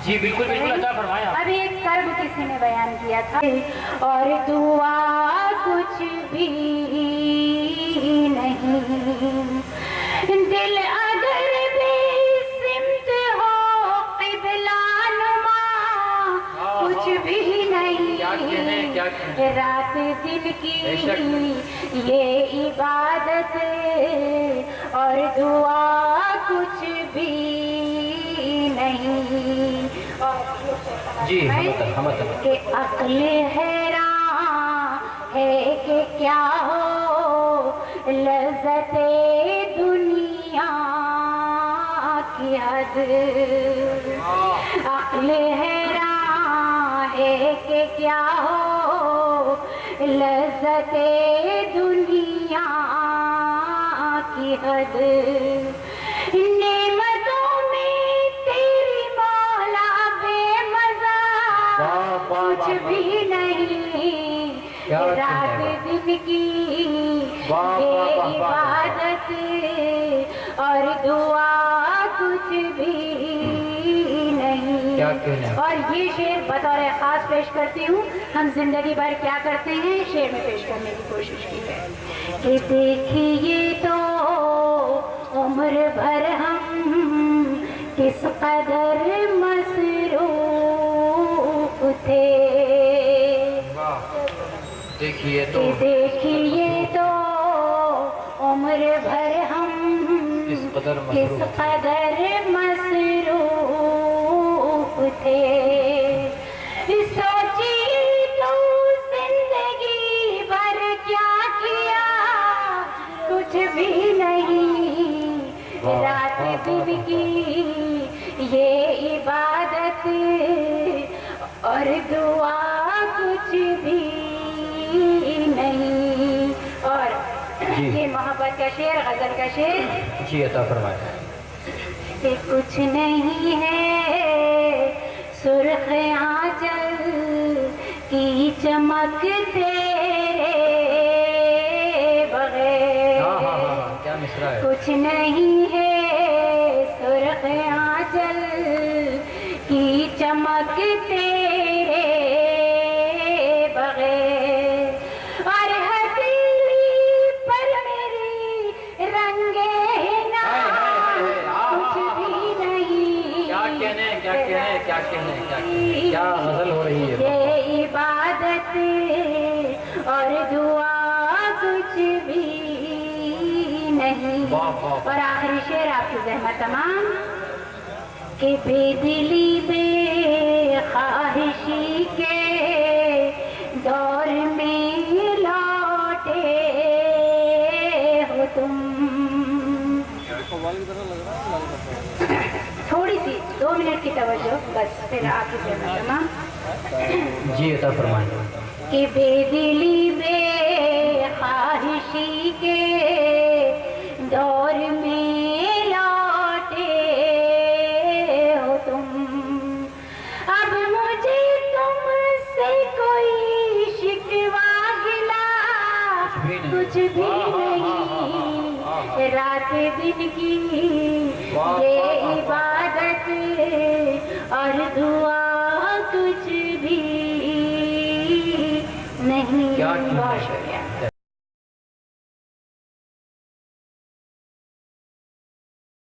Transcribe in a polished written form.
جی بالکل بالکل عطا فرمایا. ابھی ایک کرب کسی نے بیان کیا تھا. اور دعا کچھ بھی نہیں، دل اگر بھی سمت ہو قبلہ نما کچھ بھی نہیں، رات دن کی یہ عبادت اور دعا کچھ بھی نہیں. جی کہ عقل حیران ہے کہ کیا ہو لذت دنیا کی حد، عقل حیران ہے کہ کیا ہو لذت دنیا کی حد. کچھ بھی نہیں، رات دن کی یہ عبادت اور دعا کچھ بھی نہیں. اور یہ شعر بطور خاص پیش کرتی ہوں. ہم زندگی بھر کیا کرتے ہیں، شعر میں پیش کرنے کی کوشش کی ہے. کہ دیکھیے تو عمر بھر ہم کس قدر مصروف تھے، دیکھیے تو عمر بھر ہم کس قدر مصروف تھے. سوچیے تو زندگی بھر کیا کیا، کچھ بھی نہیں، رات دن کی یہ عبادت اور دعا کچھ بھی نہیں. اور یہ محبت کا شعر، غزل کا شعر جی عطا فرمایا. کہ کچھ نہیں ہے سرخ آنچل کی چمک تیرے بغیر، کچھ نہیں ہے سرخ آنچل کی چمک تیرے بغیر. اور ہتھیلی پر میری رنگے کچھ بھی نہیں، کیا غزل ہو رہی ہے. یہ عبادت اور دعا کچھ بھی نہیں. اور آخری شعر آپ کی زحمت تمام. کہ بے دلی بے خواہشی کے دور میں لوٹے ہو تم. تھوڑی سی 2 منٹ کی توجہ بس، پھر آپ کی زحمت تمام. جی عطا فرمایا. کہ بے دلی بے خواہشی کے دور میں لوٹے ہو تم. اب مجھے تم سے کوئی شکوہ گلا کچھ بھی نہیں، رات دن کی یہ عبادت اور دعا کچھ بھی نہیں.